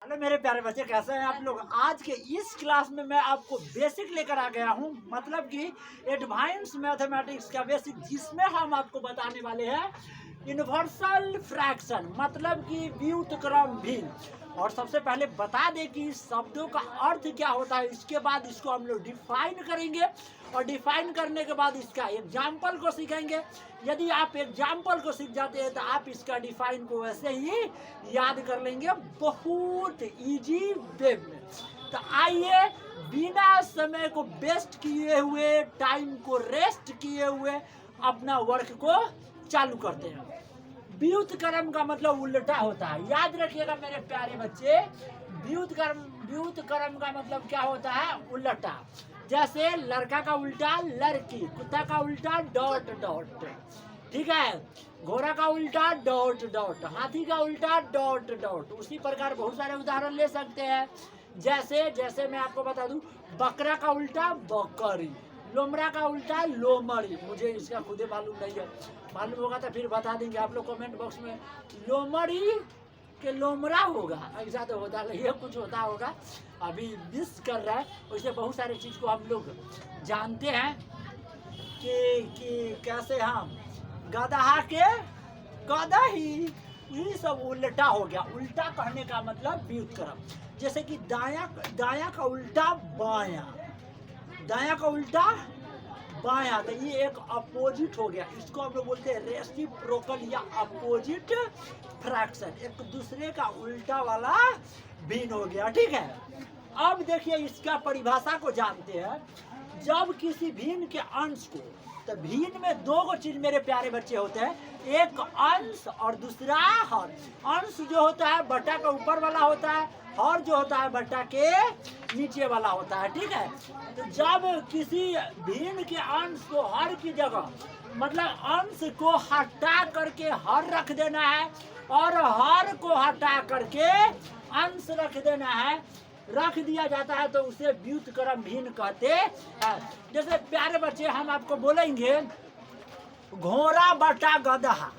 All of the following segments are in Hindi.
हेलो मेरे प्यारे बच्चे, कैसे हैं आप लोग। आज के इस क्लास में मैं आपको बेसिक लेकर आ गया हूं, मतलब कि एडवांस मैथमेटिक्स का बेसिक, जिसमें हम आपको बताने वाले हैं यूनिवर्सल फ्रैक्शन, मतलब कि व्युत्क्रम भिन्न। और सबसे पहले बता दें कि इस शब्दों का अर्थ क्या होता है, इसके बाद इसको हम लोग डिफाइन करेंगे और डिफाइन करने के बाद इसका एग्जाम्पल को सीखेंगे। यदि आप एग्जाम्पल को सीख जाते हैं तो आप इसका डिफाइन को वैसे ही याद कर लेंगे बहुत इजी वे में। तो आइए बिना समय को वेस्ट किए हुए, टाइम को रेस्ट किए हुए अपना वर्क को चालू करते हैं। व्युत्क्रम का मतलब उल्टा होता है, याद रखिएगा मेरे प्यारे बच्चे। व्युत्क्रम का मतलब क्या होता है, उल्टा। जैसे लड़का का उल्टा लड़की, कुत्ता का उल्टा डॉट डॉट, ठीक है, घोड़ा का उल्टा डॉट डॉट, हाथी का उल्टा डॉट डॉट। उसी प्रकार बहुत सारे उदाहरण ले सकते हैं। जैसे मैं आपको बता दूं, बकरा का उल्टा बकरी, लोमड़ा का उल्टा लोमड़ी। मुझे इसका खुद ही मालूम नहीं है, मालूम होगा तो फिर बता देंगे आप लोग कमेंट बॉक्स में। लोमड़ी के लोमड़ा होगा, ऐसा तो होता नहीं है, कुछ होता होगा, अभी मिस कर रहा है। वैसे बहुत सारे चीज़ को हम लोग जानते हैं कि कैसे हम गदहा के गदही, ये सब उल्टा हो गया। उल्टा कहने का मतलब व्युत्क्रम। जैसे कि दाया का उल्टा बाया, दाया का उल्टा बाया, तो ये एक अपोजिट हो गया। इसको हम लोग बोलते हैं रेसिप्रोकल या अपोजिट फ्रैक्शन, एक दूसरे का उल्टा वाला भिन्न हो गया, ठीक है। अब देखिए इसका परिभाषा को जानते हैं। जब किसी भिन्न के अंश को, तो भिन्न में दो चीज मेरे प्यारे बच्चे होते हैं, एक अंश और दूसरा हर। अंश जो होता है बटा का ऊपर वाला होता है, हर जो होता है बटा के नीचे वाला होता है, ठीक है। तो जब किसी भिन्न के अंश को हर की जगह, मतलब अंश को हटा करके हर रख देना है और हर को हटा करके अंश रख देना है, रख दिया जाता है, तो उसे व्युत्क्रम भिन्न कहते हैं। जैसे प्यारे बच्चे हम आपको बोलेंगे घोड़ा बटा गदहा,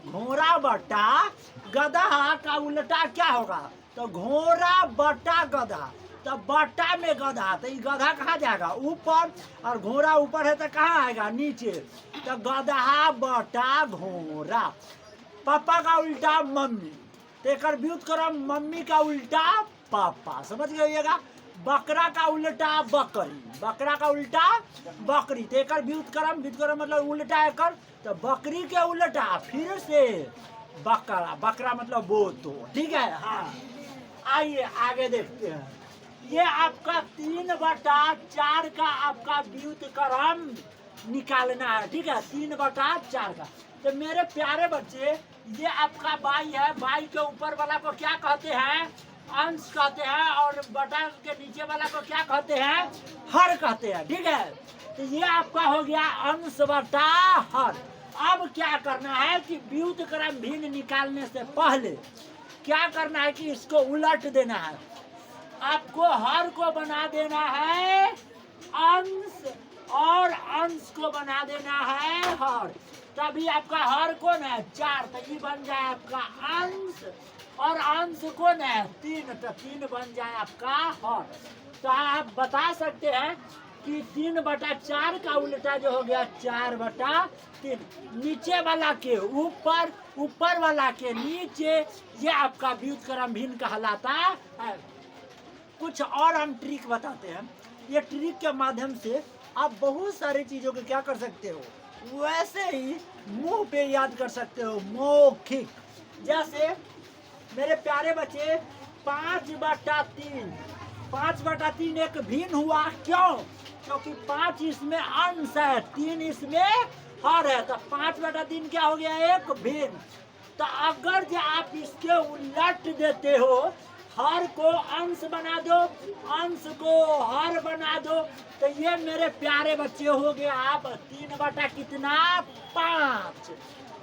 घोड़ा बटा गदहा का उल्टा क्या होगा, तो घोड़ा बटा गदहा। तो बटा में गधा, तो ये गधा कहाँ जाएगा, ऊपर, और घोड़ा ऊपर है तो कहाँ आएगा, नीचे। तो गदहा बटा घोड़ा। पापा का उल्टा मम्मी, तो एक व्युत्क्रम मम्मी का उल्टा पापा, समझ गइएगा। बकरा का उल्टा बकरी, बकरा का उल्टा बकरी, तो एक व्युत्क्रम मतलब उल्टा है कर, तो बकरी के उल्टा फिर से बकरा, बकरा मतलब बोतो, ठीक है। हाँ, आइए आगे देखते हैं। ये आपका 3/4 का आपका व्युत्क्रम निकालना है, ठीक है, 3/4 का। तो मेरे प्यारे बच्चे, ये आपका बाई है, बाई के ऊपर वाला को क्या कहते हैं, अंश कहते हैं, और बटा के नीचे वाला को क्या कहते हैं, हर कहते हैं, ठीक है। तो ये आपका हो गया अंश बटा हर। अब क्या करना है कि व्युत्क्रम भिन्न निकालने से पहले क्या करना है कि इसको उलट देना है। आपको हर को बना देना है अंश और अंश को बना देना है हर, तभी आपका हर को न 4, तो ये बन जाए आपका अंश, और अंश को न 3, तो 3 बन जाए आपका हर। तो आप बता सकते हैं कि 3/4 का उल्टा जो हो गया 4/3, नीचे वाला के ऊपर, ऊपर वाला के नीचे, ये आपका व्युत्क्रम भिन्न कहलाता है। कुछ और हम ट्रिक बताते हैं। ये ट्रिक के माध्यम से आप बहुत सारी चीजों को क्या कर सकते हो, वैसे ही मुंह पे याद कर सकते हो, मौखिक। जैसे मेरे प्यारे बच्चे 5/3, 5/3 एक भिन्न हुआ, क्यों, क्योंकि 5 इसमें अंश है, 3 इसमें हर है, तो 5/3 क्या हो गया, एक भिन्न। तो अगर जो आप इसके उलट देते हो, हर को अंश बना दो, अंश को हर बना दो, तो ये मेरे प्यारे बच्चे हो गए आप 3/5।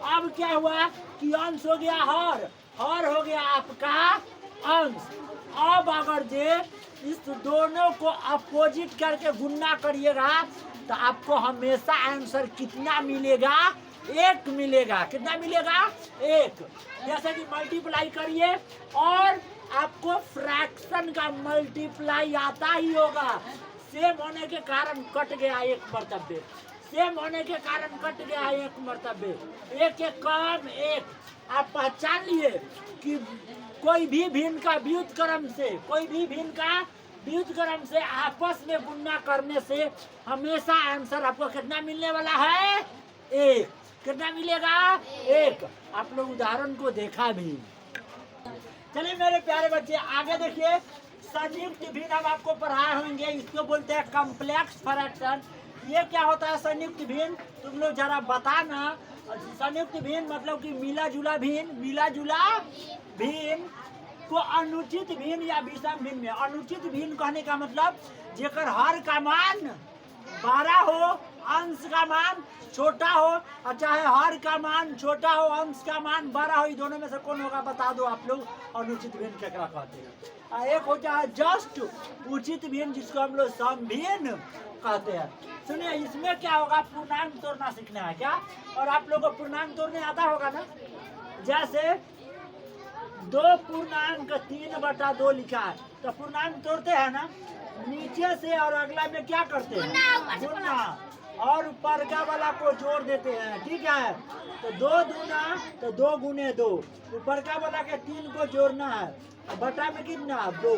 अब क्या हुआ कि अंश हो गया हर, हर हो गया आपका अंश। अब अगर जे इस दोनों को अपोजिट करके गुणा करिएगा, तो आपको हमेशा आंसर कितना मिलेगा, 1 मिलेगा। कितना मिलेगा, 1। जैसे कि मल्टीप्लाई करिए और आपको फ्रैक्शन का मल्टीप्लाई आता ही होगा। सेम होने के कारण कट गया एक मर्तबे, सेम होने के कारण कट गया एक मर्तबे, एक एक कम एक। आप पहचान लिए कि कोई भी भिन्न का व्युत्क्रम से, कोई भी भिन्न का व्युत्क्रम से आपस में गुणा करने से हमेशा आंसर आपको कितना मिलने वाला है? एक। कितना मिलेगा? एक। आप लोग उदाहरण को देखा भी। चलिए मेरे प्यारे बच्चे आगे देखिए, संयुक्त भिन्न हम आपको पढ़ाए होंगे, इसको बोलते हैं कॉम्प्लेक्स फ्रैक्शन। ये क्या होता है संयुक्त भिन्न? तुम लोग जरा बताना। संयुक्त भिन्न मतलब कि मिला जुला भिन्न, मिला जुला भिन्न को अनुचित भिन्न या विषम भिन्न में। अनुचित भिन्न कहने का मतलब जेकर हर का मान 12 हो, अंश का मान छोटा हो, और चाहे हर का मान छोटा हो अंश का मान 12 हो, दोनों में से कौन होगा बता दो आप लोग। अनुचित भिन्न केकरा कहते हैं? एक होता है जस्ट उचित भिन्न, जिसको हम लोग सम भिन्न कहते हैं। सुनिए इसमें क्या होगा, पूर्णांक तोड़ना सीखना है क्या? और आप लोगों को पूर्णांक तोड़ने आता होगा ना। जैसे 2.3/2 लिखा है तो पूर्णांक तोड़ते हैं ना, नीचे से और अगला में क्या करते हैं? गुना, और ऊपर का वाला को जोड़ देते हैं। ठीक है, तो 2 दूना तो 2 गुने 2, ऊपर का वाला के 3 को जोड़ना है, बटा में कितना? 2।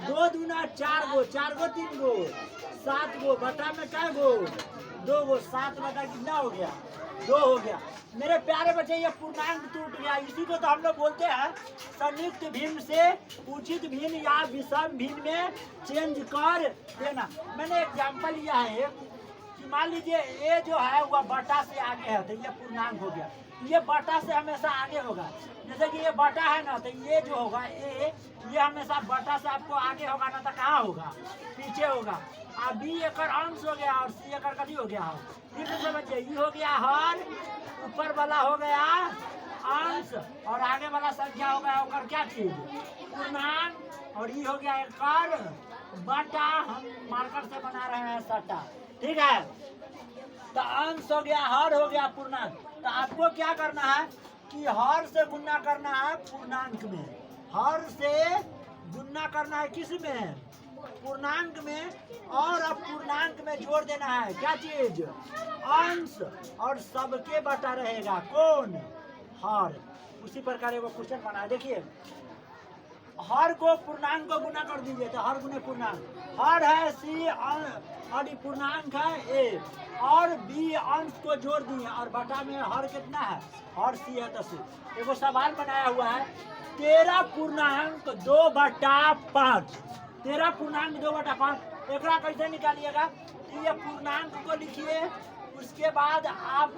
2 दूना 4 गो, 4 गो 3 गो 7 गो, बटा में क्या गो? 2 गो। 7 बटा कितना हो गया? 2 हो गया। मेरे प्यारे बच्चे ये पूर्णांक टूट गया। इसी को तो हम लोग बोलते हैं संयुक्त भिन्न से उचित भिन्न या विषम भिन्न में चेंज कर देना। मैंने एग्जाम्पल लिया है कि मान लीजिए ए जो है वह बटा से आगे है, तो ये पूर्णांक हो गया। ये बटा से हमेशा आगे होगा। जैसे कि ये बटा है ना, तो ये जो होगा ए, ये हमेशा बटा से आपको आगे होगा ना, तो कहाँ होगा? पीछे होगा। अब बी एकर अंश हो गया और सी एकर कभी हो गया। ठीक है बच्चे, ये हो गया हर, ऊपर वाला हो गया अंश, और आगे वाला संख्या हो गया ओकर क्या चीज? पूर्णांक। और ये हो गया एकर बटा, हम मार्कर से बना रहे हैं सटा। ठीक है, तो अंश हो गया, हर हो गया, पूर्णांक। तो आपको क्या करना है कि हर से गुणा करना है पूर्णांक में, हर से गुणा करना है किस में? पूर्णांक में। और अब पूर्णांक में जोड़ देना है क्या चीज? अंश, और सबके बटा रहेगा कौन? हर। उसी प्रकार वो क्वेश्चन बना, देखिए हर को पूर्णांक को गुना कर दीजिए तो हर गुने पूर्णांक। हर है सी और पूर्णांक है ए, और बी अंश को जोड़ दिए और बटा में हर कितना है? हर सी है तो सी। देखो सवाल बनाया हुआ है 13 पूर्णांक 2/5। 13 पूर्णांक 2/5 एक कैसे निकालिएगा? तो ये पूर्णांक को लिखिए, उसके बाद आप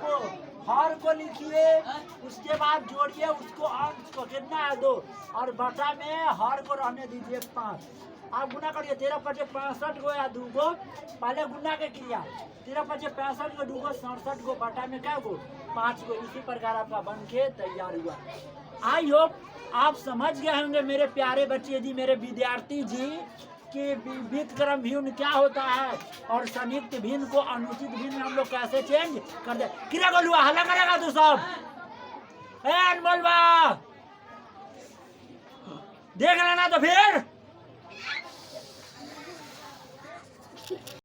हर को लिखिए, उसके बाद जोड़िए उसको, अंश को कितना है? 2, और बटा में हर को रहने दीजिए 5। आप गुना करिए 13 × 5 = 65 गो या 2 गो, पहले गुना के क्रिया 13 × 5 = 65 गो, 2 गो 67 गो, बटा में क्या गो? 5 गो। इसी प्रकार आपका बन के तैयार हुआ। आई होप आप समझ गए होंगे मेरे प्यारे बच्चे जी, मेरे विद्यार्थी जी, कि व्युत्क्रम भिन्न क्या होता है और संयुक्त भिन्न को अनुचित भिन्न में हम लोग कैसे चेंज कर दे। किरा गोलुआ हल्ला करेगा तू सब? अनमोल बा देख लेना तो फिर